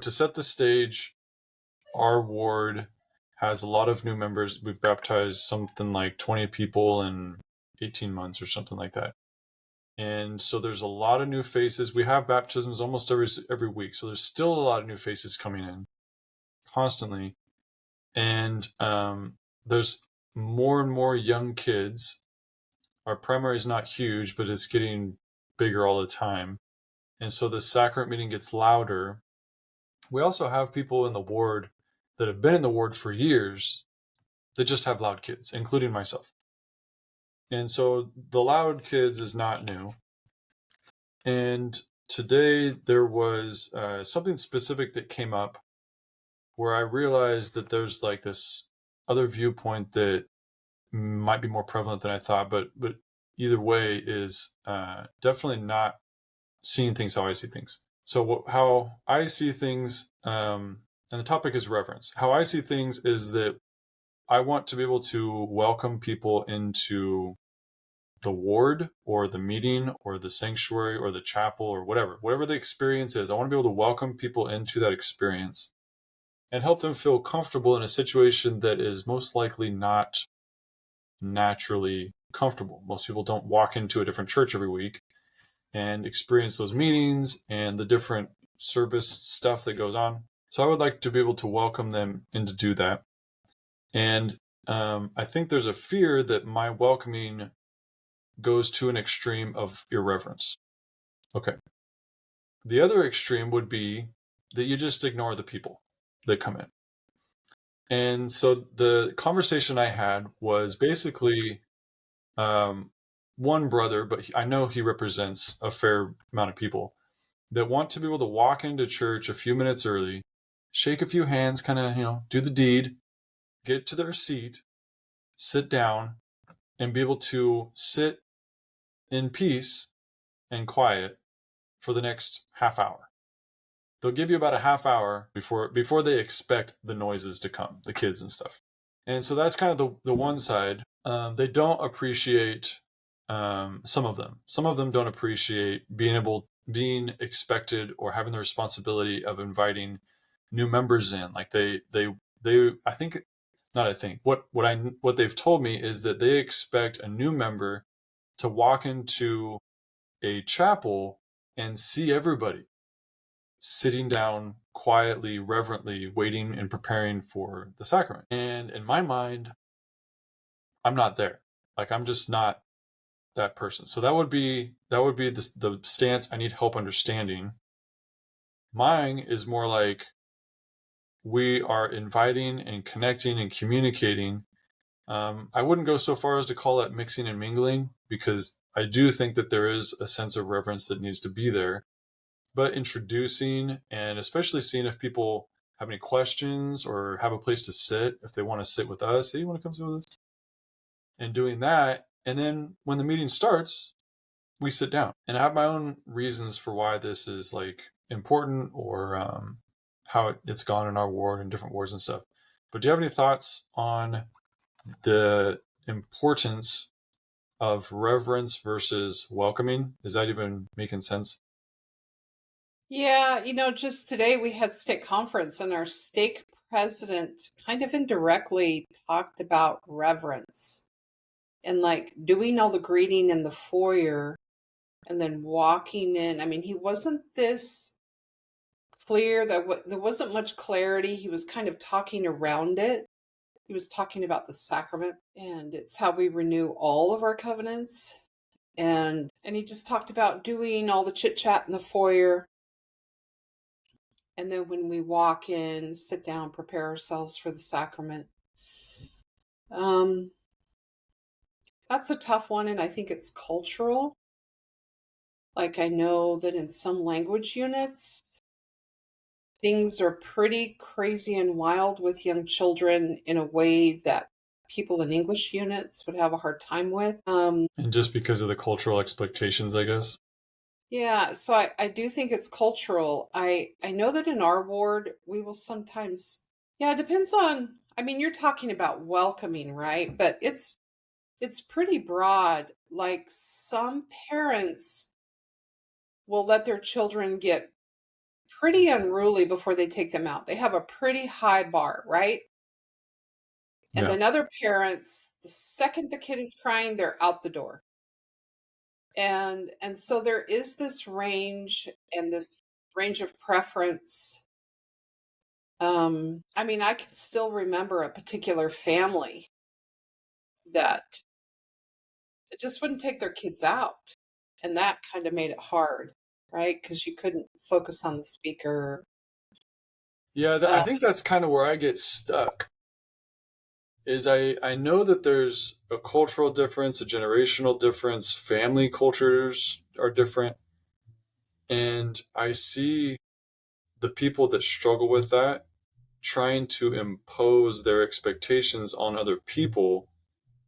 To set the stage, our ward has a lot of new members. We've baptized something like 20 people in 18 months or something like that. And so there's a lot of new faces. We have baptisms almost every week. So there's still a lot of new faces coming in constantly. And there's more and more young kids. Our primary is not huge, but it's getting bigger all the time. And so the sacrament meeting gets louder. We also have people in the ward that have been in the ward for years that just have loud kids, including myself. And so the loud kids is not new. And today there was something specific that came up where I realized that there's like this other viewpoint that might be more prevalent than I thought, but either way is definitely not seeing things how I see things. So how I see things, and the topic is reverence. How I see things is that I want to be able to welcome people into the ward or the meeting or the sanctuary or the chapel or whatever the experience is. I want to be able to welcome people into that experience and help them feel comfortable in a situation that is most likely not naturally comfortable. Most people don't walk into a different church every week and experience those meetings and the different service stuff that goes on. So I would like to be able to welcome them and to do that. And I think there's a fear that my welcoming goes to an extreme of irreverence. Okay. The other extreme would be that you just ignore the people that come in. And so the conversation I had was basically one brother, but I know he represents a fair amount of people that want to be able to walk into church a few minutes early, shake a few hands, kind of, do the deed, get to their seat, sit down, and be able to sit in peace and quiet for the next half hour. They'll give you about a half hour before they expect the noises to come, the kids and stuff. And so that's kind of the one side. They don't appreciate some of them. Some of them don't appreciate being expected or having the responsibility of inviting new members in. Like I think, not I think, what they've told me is that they expect a new member to walk into a chapel and see everybody sitting down quietly, reverently, waiting and preparing for the sacrament. And in my mind, I'm not there. Like, I'm just not that person. So that would be the stance I need help understanding. Mine is more like we are inviting and connecting and communicating. I wouldn't go so far as to call it mixing and mingling, because I do think that there is a sense of reverence that needs to be there. But introducing, and especially seeing if people have any questions or have a place to sit, if they want to sit with us. Hey, you want to come sit with us? And doing that. And then when the meeting starts, we sit down. And I have my own reasons for why this is like important, or how it's gone in our ward and different wards and stuff. But do you have any thoughts on the importance of reverence versus welcoming? Is that even making sense? Yeah, just today we had stake conference and our stake president kind of indirectly talked about reverence and like doing all the greeting in the foyer and then walking in. I mean, he wasn't this clear that there wasn't much clarity. He was kind of talking around it. He was talking about the sacrament and it's how we renew all of our covenants. And he just talked about doing all the chit chat in the foyer. And then when we walk in, sit down, prepare ourselves for the sacrament. That's a tough one, and I think it's cultural. Like, I know that in some language units, things are pretty crazy and wild with young children in a way that people in English units would have a hard time with. And just because of the cultural expectations, I guess. Yeah, so I do think it's cultural. I know that in our ward, we will sometimes, yeah, it depends on, I mean, you're talking about welcoming, right? But it's pretty broad. Like some parents will let their children get pretty unruly before they take them out. They have a pretty high bar, right? And Yeah. then other parents, the second the kid is crying, they're out the door. And so there is this range and this range of preference. I mean, I can still remember a particular family that just wouldn't take their kids out. And that kind of made it hard, right? Because you couldn't focus on the speaker. Yeah, I Uh, think that's kind of where I get stuck. Is I know that there's a cultural difference, a generational difference, family cultures are different, and I see the people that struggle with that trying to impose their expectations on other people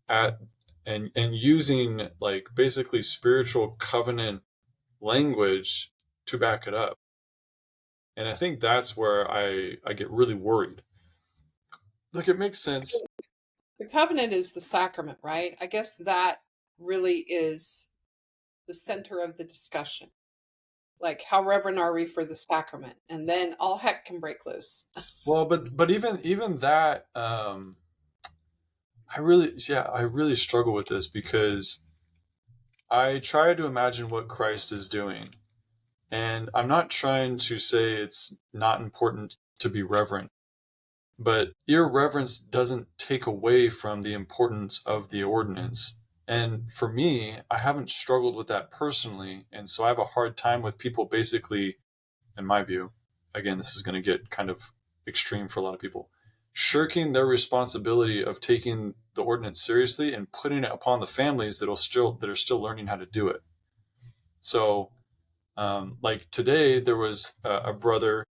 at and using like basically spiritual covenant language to back it up. And I think that's where I get really worried. Like it makes sense. the covenant is the sacrament, right? I guess that really is the center of the discussion. Like, how reverent are we for the sacrament? And then all heck can break loose. Well, but even that I really struggle with this because I try to imagine what Christ is doing. And I'm not trying to say it's not important to be reverent, but irreverence doesn't take away from the importance of the ordinance. And for me, I haven't struggled with that personally. And so I have a hard time with people basically, in my view, again, this is going to get kind of extreme for a lot of people, shirking their responsibility of taking the ordinance seriously and putting it upon the families that are still learning how to do it. So, like today, there was a brother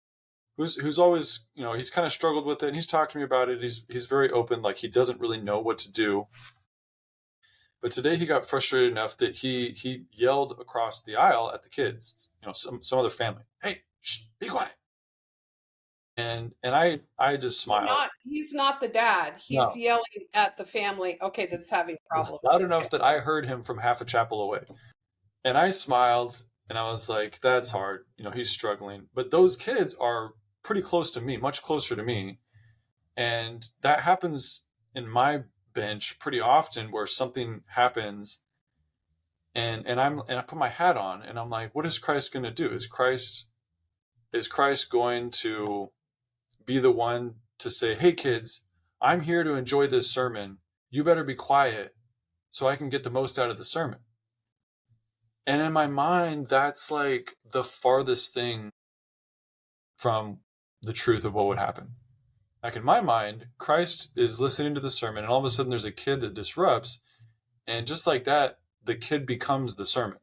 who's always, he's kind of struggled with it, and he's talked to me about it. He's very open, like he doesn't really know what to do. But today he got frustrated enough that he yelled across the aisle at the kids, some other family, "Hey, shh, be quiet!" And I just smiled. He's not the dad. He's No, yelling at the family, okay, that's having problems. loud Okay. enough that I heard him from half a chapel away. And I smiled and I was like, that's hard. He's struggling. But those kids are pretty close to me, much closer to me. And that happens in my bench pretty often where something happens and I put my hat on and I'm like, what is Christ going to do? Is Christ going to be the one to say, hey kids, I'm here to enjoy this sermon. You better be quiet so I can get the most out of the sermon. And in my mind, that's like the farthest thing from the truth of what would happen. Like in my mind, Christ is listening to the sermon, and all of a sudden there's a kid that disrupts. And just like that, the kid becomes the sermon.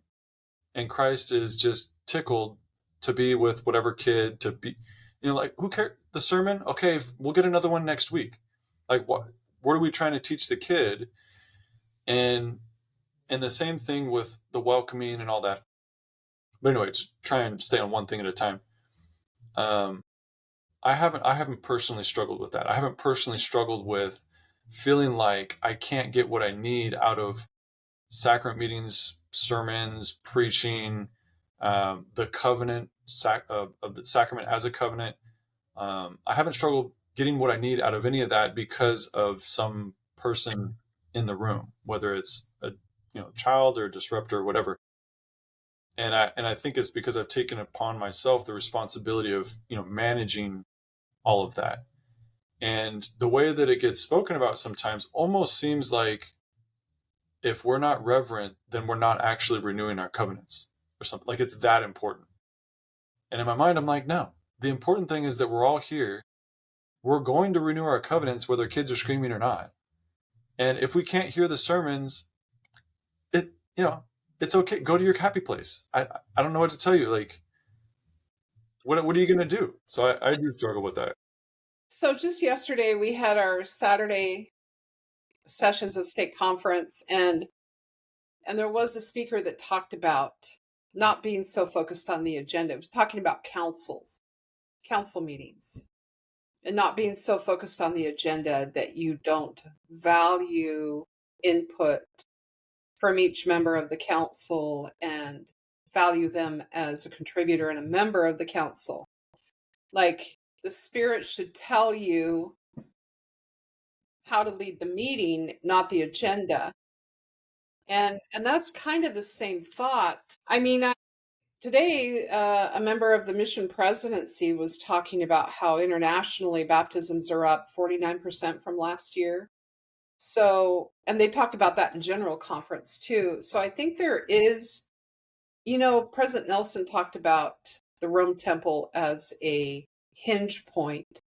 And Christ is just tickled to be with whatever kid, to be, like, who cares? The sermon? Okay, we'll get another one next week. Like, what are we trying to teach the kid? And the same thing with the welcoming and all that. But anyway, just try and stay on one thing at a time. Um, I haven't personally struggled with that. I haven't personally struggled with feeling like I can't get what I need out of sacrament meetings, sermons, preaching, the covenant of the sacrament as a covenant. I haven't struggled getting what I need out of any of that because of some person in the room, whether it's a child or a disruptor or whatever. And I think it's because I've taken upon myself the responsibility of managing all of that. And the way that it gets spoken about sometimes almost seems like if we're not reverent, then we're not actually renewing our covenants or something. Like it's that important. And in my mind, I'm like, no. The important thing is that we're all here. We're going to renew our covenants whether kids are screaming or not. And if we can't hear the sermons, it it's okay. Go to your happy place. I don't know what to tell you. Like, what are you going to do? So I do struggle with that. So just yesterday we had our Saturday sessions of state conference, and there was a speaker that talked about not being so focused on the agenda. It was talking about council meetings, and not being so focused on the agenda that you don't value input from each member of the council and value them as a contributor and a member of the council. Like the Spirit should tell you how to lead the meeting, not the agenda. And that's kind of the same thought. I mean, today, a member of the mission presidency was talking about how internationally baptisms are up 49% from last year. So, and they talked about that in general conference too. So I think there is, President Nelson talked about the Rome Temple as a hinge point.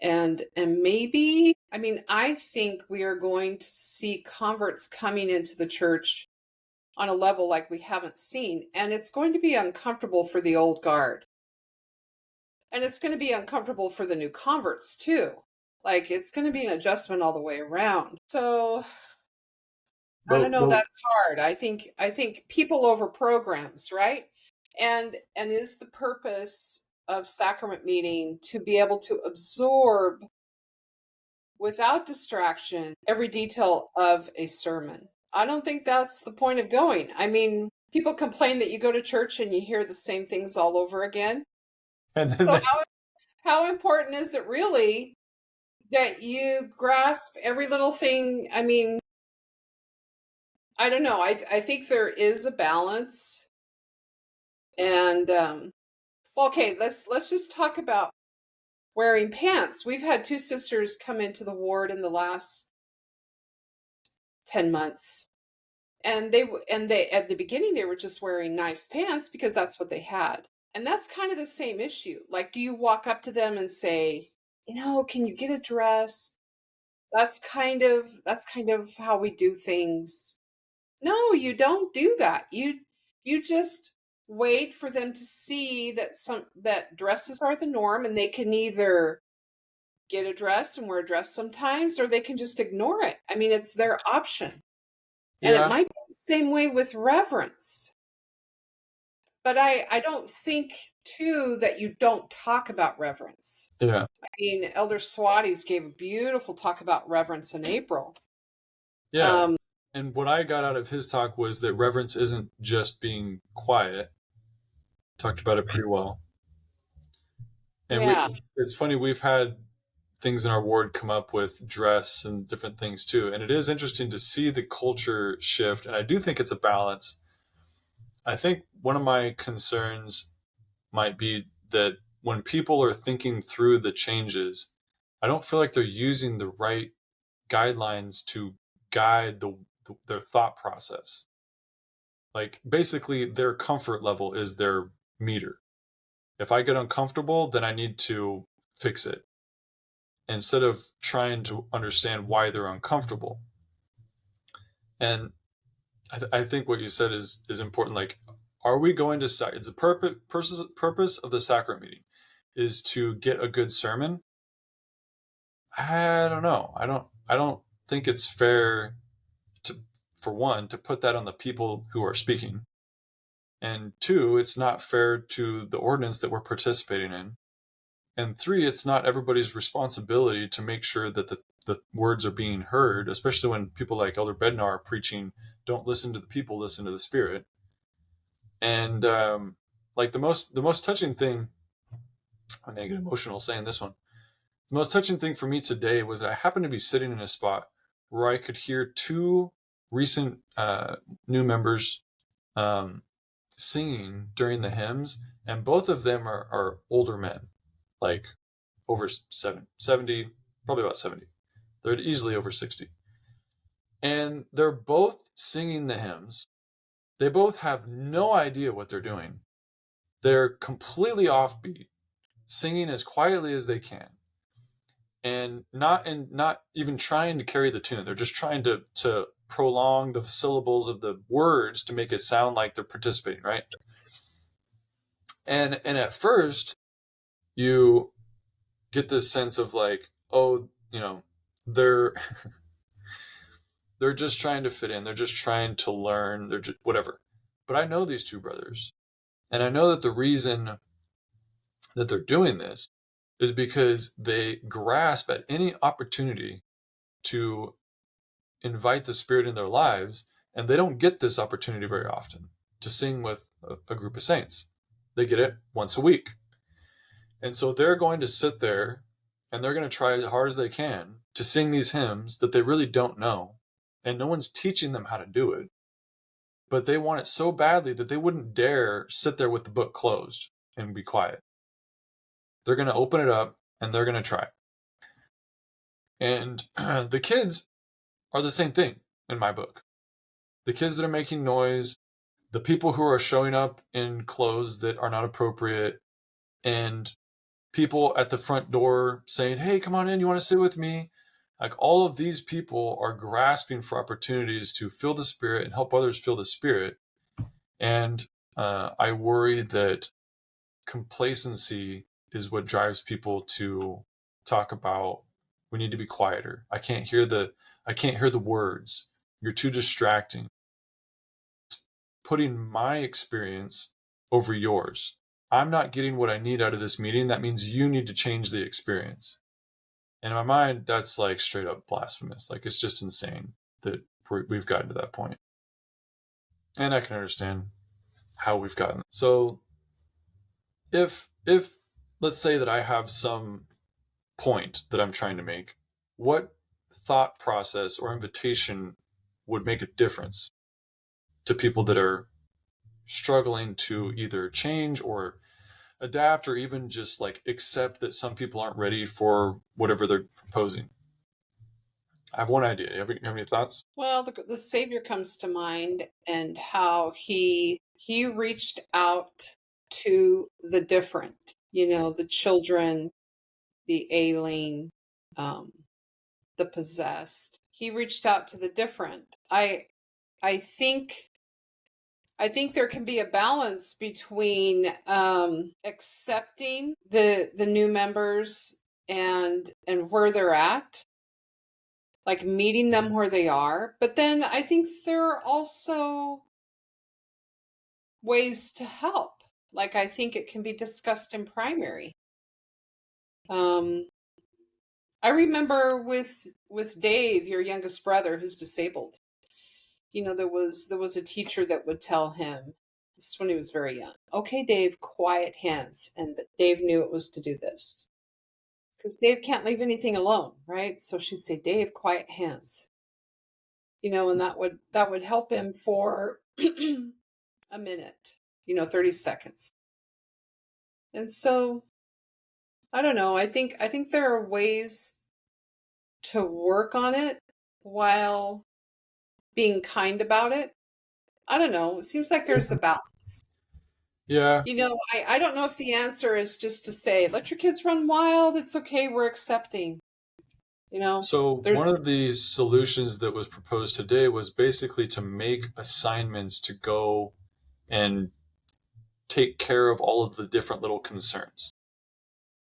And maybe, I mean, I think we are going to see converts coming into the church on a level like we haven't seen. And it's going to be uncomfortable for the old guard. And it's going to be uncomfortable for the new converts too. Like it's going to be an adjustment all the way around. So I don't know, But that's hard. I think people over programs, right? And is the purpose of sacrament meeting to be able to absorb without distraction every detail of a sermon? I don't think that's the point of going. I mean, people complain that you go to church and you hear the same things all over again. and then So how important is it really that you grasp every little thing? I mean, I don't know. I think there is a balance. And well, okay, let's just talk about wearing pants. We've had two sisters come into the ward in the last 10 months. And they at the beginning they were just wearing nice pants because that's what they had. And that's kind of the same issue. Like, do you walk up to them and say, can you get a dress? That's kind of how we do things. No, you don't do that. You just wait for them to see that dresses are the norm, and they can either get a dress and wear a dress sometimes, or they can just ignore it. I mean, it's their option. And it yeah, might be the same way with reverence. But I don't think too that you don't talk about reverence. yeah, I mean, Elder Swatis gave a beautiful talk about reverence in April. yeah. Um, And what I got out of his talk was that reverence isn't just being quiet. Talked about it pretty well. And yeah, it's funny, we've had things in our ward come up with dress and different things too. And it is interesting to see the culture shift. And I do think it's a balance. I think one of my concerns might be that when people are thinking through the changes, I don't feel like they're using the right guidelines to guide their thought process. Like basically their comfort level is their meter. If I get uncomfortable, then I need to fix it instead of trying to understand why they're uncomfortable. And I think what you said is important. Like, are we going to it's the purpose of the sacrament meeting is to get a good sermon? I don't know. I don't think it's fair to, for one, to put that on the people who are speaking. And two, it's not fair to the ordinance that we're participating in. And three, it's not everybody's responsibility to make sure that the words are being heard, especially when people like Elder Bednar are preaching, don't listen to the people, listen to the Spirit. And like the most touching thing, I'm gonna get emotional saying this one. The most touching thing for me today was that I happened to be sitting in a spot where I could hear two recent new members singing during the hymns, and both of them are older men, like over 70, probably about 70. They're easily over 60. And they're both singing the hymns. They both have no idea what they're doing. They're completely offbeat, singing as quietly as they can. And not even trying to carry the tune. They're just trying to prolong the syllables of the words to make it sound like they're participating, right? And at first you get this sense of like, oh, they're they're just trying to fit in. They're just trying to learn. They're just whatever. But I know these two brothers, and I know that the reason that they're doing this is because they grasp at any opportunity to invite the Spirit in their lives, and they don't get this opportunity very often to sing with a group of saints. They get it once a week. And so they're going to sit there and they're going to try as hard as they can to sing these hymns that they really don't know. And no one's teaching them how to do it. But they want it so badly that they wouldn't dare sit there with the book closed and be quiet. They're going to open it up and they're going to try. And the kids are the same thing in my book. The kids that are making noise, the people who are showing up in clothes that are not appropriate, and people at the front door saying, hey, come on in, you want to sit with me? Like, all of these people are grasping for opportunities to feel the Spirit and help others feel the Spirit. And I worry that complacency is what drives people to talk about, we need to be quieter. I can't hear the words. You're too distracting. Putting my experience over yours. I'm not getting what I need out of this meeting. That means you need to change the experience. And in my mind, that's like straight up blasphemous. Like, it's just insane that we've gotten to that point. And I can understand how we've gotten. So if let's say that I have some point that I'm trying to make, what thought process or invitation would make a difference to people that are struggling to either change or adapt, or even just like accept that some people aren't ready for whatever they're proposing? I have one idea. You have any thoughts? Well, the Savior comes to mind, and how he reached out to the different, the children, the ailing, the possessed. He reached out to the different. I think there can be a balance between accepting the new members and where they're at, like meeting them where they are. But then I think there are also ways to help. Like, I think it can be discussed in primary. I remember with Dave, your youngest brother, who's disabled. There was a teacher that would tell him, this is when he was very young, okay, Dave, quiet hands. And Dave knew it was to do this, because Dave can't leave anything alone, right? So she'd say, Dave, quiet hands. And that would help him for a minute, 30 seconds. And so, I don't know, I think there are ways to work on it while being kind about it. I don't know. It seems like there's a balance. Yeah. I don't know if the answer is just to say, let your kids run wild. It's okay. We're accepting. So one of the solutions that was proposed today was basically to make assignments to go and take care of all of the different little concerns.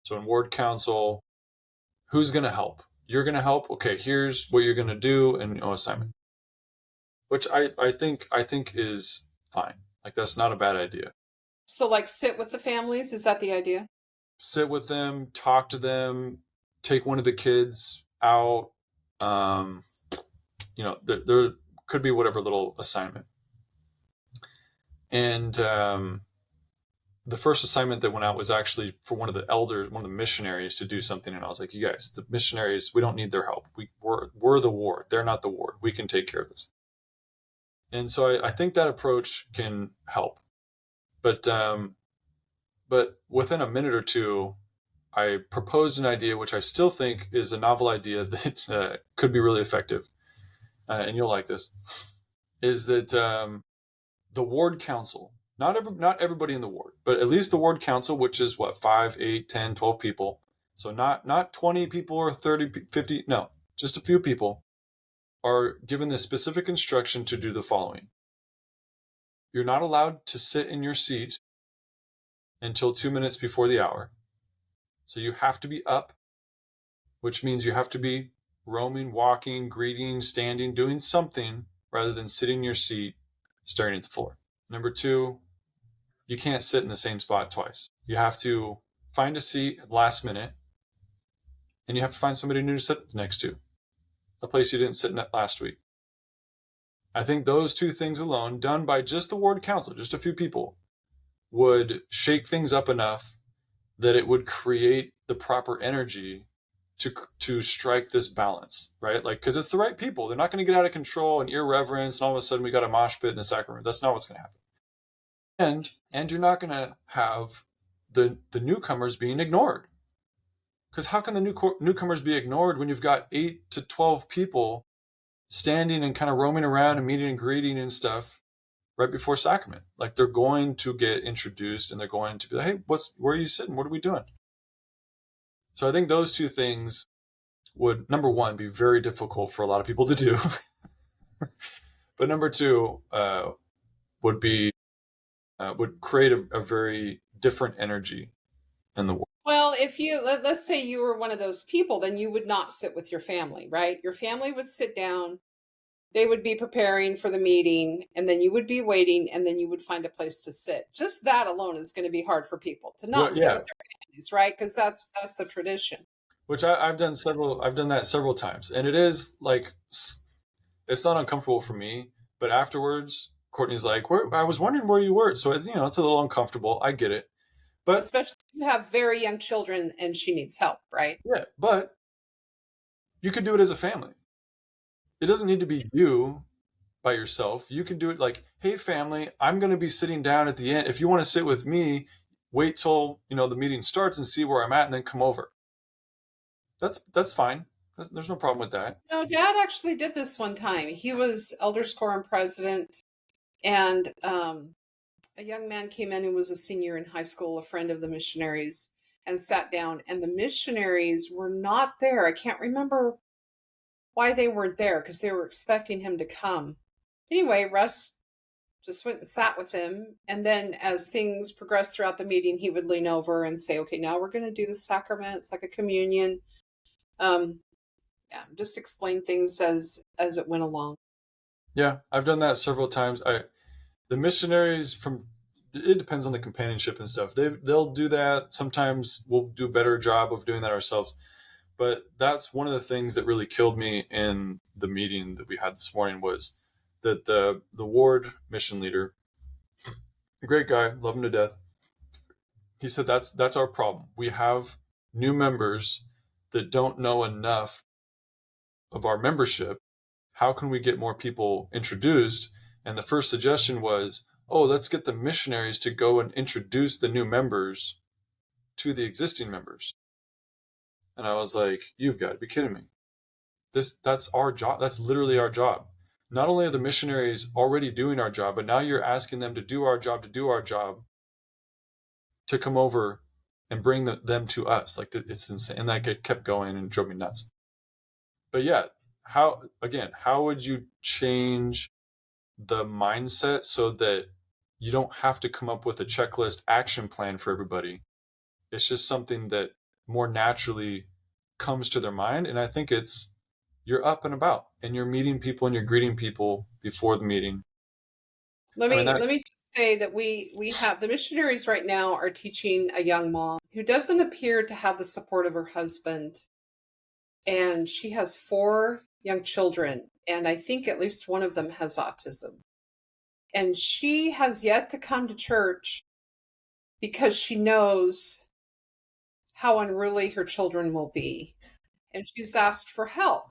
So in ward council, who's going to help? You're going to help. Okay, here's what you're going to do, and assignment. Which I think is fine. Like, that's not a bad idea. So, like, sit with the families. Is that the idea? Sit with them, talk to them, take one of the kids out. There could be whatever little assignment. And the first assignment that went out was actually for one of the elders, one of the missionaries, to do something. And I was like, you guys, the missionaries, we don't need their help. We're the ward. They're not the ward. We can take care of this. And so I think that approach can help. But within a minute or two, I proposed an idea, which I still think is a novel idea that could be really effective. And you'll like this, is that the ward council, not everybody in the ward, but at least the ward council, which is 5, 8, 10, 12 people. So not 20 people or 30, 50, no, just a few people are given the specific instruction to do the following. You're not allowed to sit in your seat until 2 minutes before the hour. So you have to be up, which means you have to be roaming, walking, greeting, standing, doing something rather than sitting in your seat, staring at the floor. Number 2, you can't sit in the same spot twice. You have to find a seat at the last minute, and you have to find somebody new to sit next to, a place you didn't sit in last week. I think those 2 things alone, done by just the ward council, just a few people, would shake things up enough that it would create the proper energy to strike this balance, right? Like, because it's the right people. They're not going to get out of control and irreverence, and all of a sudden we got a mosh pit in the sacrament. That's not what's going to happen. And you're not going to have the newcomers being ignored. Because how can the newcomers be ignored when you've got 8 to 12 people standing and kind of roaming around and meeting and greeting and stuff right before sacrament? Like, they're going to get introduced and they're going to be like, hey, where are you sitting? What are we doing? So I think those two things would, number one, be very difficult for a lot of people to do. But number two, would be would create a very different energy in the world. Well, if let's say you were one of those people, then you would not sit with your family, right? Your family would sit down, they would be preparing for the meeting, and then you would be waiting, and then you would find a place to sit. Just that alone is going to be hard for people to Well, not sit yeah, with their families, right? Because that's the tradition. which I've done several. I've done that several times, and it is like, it's not uncomfortable for me. But afterwards, Courtney's like, "Where? I was wondering where you were." So it's, it's a little uncomfortable. I get it, but Especially if you have very young children and she needs help, right? yeah, but you could do it as a family. It doesn't need to be you by yourself. You can do it like, hey, family, I'm going to be sitting down at the end. If you want to sit with me, wait till the meeting starts and see where I'm at, and then come over. That's fine. There's no problem with that. No, Dad actually did this one time. He was Elders Quorum president, and a young man came in who was a senior in high school, a friend of the missionaries, and sat down. And the missionaries were not there. I can't remember why they weren't there because they were expecting him to come. Anyway, Russ just went and sat with him. And then as things progressed throughout the meeting, he would lean over and say, okay, now we're going to do the sacrament. It's like a communion. Yeah, just explain things as it went along. Yeah, I've done that several times. The missionaries from, it depends on the companionship and stuff. They'll do that. Sometimes we'll do a better job of doing that ourselves. But that's one of the things that really killed me in the meeting that we had this morning, was that the ward mission leader, great guy, love him to death. He said that's our problem. We have new members that don't know enough of our membership. How can we get more people introduced? And the first suggestion was, oh, let's get the missionaries to go and introduce the new members to the existing members. And I was like, you've got to be kidding me. That's our job. That's literally our job. Not only are the missionaries already doing our job, but now you're asking them to do our job, to come over and bring them to us. Like, it's insane. And that kept going and drove me nuts. But yeah, how would you change the mindset so that you don't have to come up with a checklist action plan for everybody? It's just something that more naturally comes to their mind. And I think it's, you're up and about and you're meeting people and you're greeting people before the meeting. Let I mean, me that, let me just say that we have the missionaries right now are teaching a young mom who doesn't appear to have the support of her husband, and she has 4 young children, and I think at least one of them has autism. And she has yet to come to church because she knows how unruly her children will be, and she's asked for help.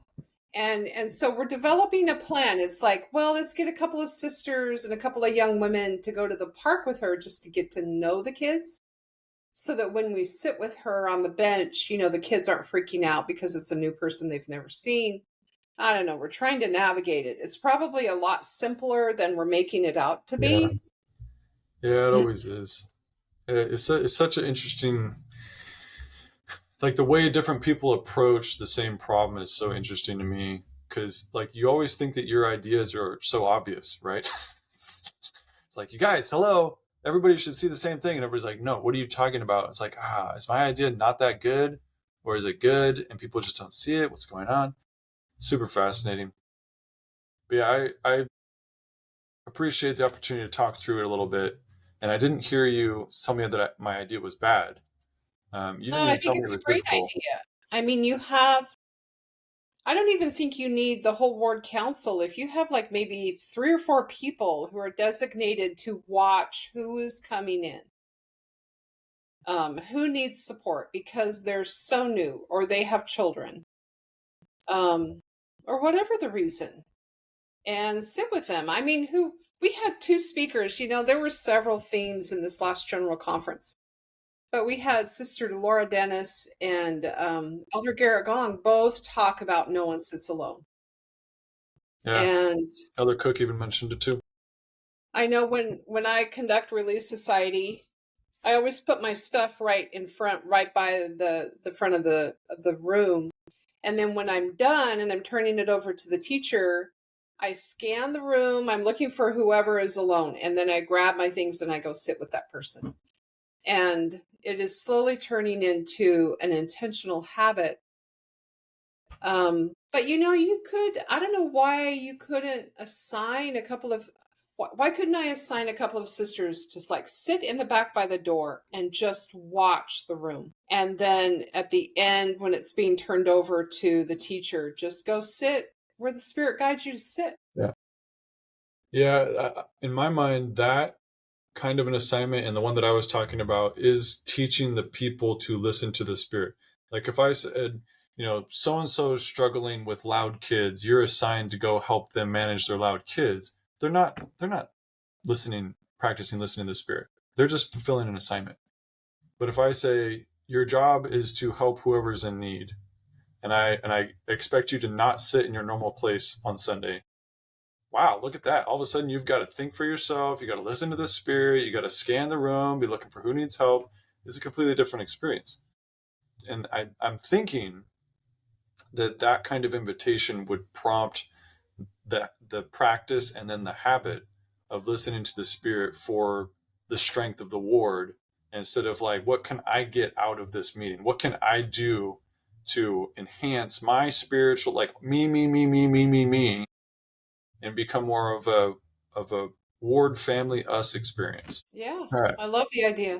And so we're developing a plan. It's like, well, let's get a couple of sisters and a couple of young women to go to the park with her just to get to know the kids, so that when we sit with her on the bench, the kids aren't freaking out because it's a new person they've never seen. I don't know. We're trying to navigate it. It's probably a lot simpler than we're making it out to yeah, be. yeah, it always is. It's such an interesting, like, the way different people approach the same problem is so interesting to me, because like, you always think that your ideas are so obvious, right? It's like, you guys, hello, everybody should see the same thing, and everybody's like, no, what are you talking about? It's like, is my idea not that good, or is it good and people just don't see it? What's going on? Super fascinating. But yeah, I appreciate the opportunity to talk through it a little bit, and I didn't hear you tell me that my idea was bad. You No, didn't I even tell think me it it's a was great difficult. idea. I mean, I don't even think you need the whole ward council. If you have like maybe 3 or 4 people who are designated to watch who is coming in, who needs support because they're so new or they have children, or whatever the reason, and sit with them. I mean, who we had two speakers, there were several themes in this last general conference, but we had Sister Laura Dennis and Elder Garrett Gong both talk about no one sits alone. Yeah. And Elder Cook even mentioned it too. I know when I conduct Relief Society, I always put my stuff right in front, right by the front of the room. And then when I'm done and I'm turning it over to the teacher, I scan the room. I'm looking for whoever is alone. And then I grab my things and I go sit with that person. And it is slowly turning into an intentional habit. But you could, I don't know why you couldn't assign a couple of, why couldn't I assign a couple of sisters to like sit in the back by the door and just watch the room? And then at the end, when it's being turned over to the teacher, just go sit where the Spirit guides you to sit. Yeah. Yeah. In my mind, that kind of an assignment and the one that I was talking about is teaching the people to listen to the Spirit. Like if I said, so and so is struggling with loud kids, you're assigned to go help them manage their loud kids. They're not practicing listening to the Spirit. They're just fulfilling an assignment. But if I say your job is to help whoever's in need, and I expect you to not sit in your normal place on Sunday, wow, look at that. All of a sudden, you've got to think for yourself. You got to listen to the Spirit. You got to scan the room, be looking for who needs help. It's a completely different experience. And I'm thinking that kind of invitation would prompt the practice and then the habit of listening to the Spirit for the strength of the ward, instead of like, what can I get out of this meeting? What can I do to enhance my spiritual, like me, and become more of a ward family us experience. Yeah, All right. I love the idea.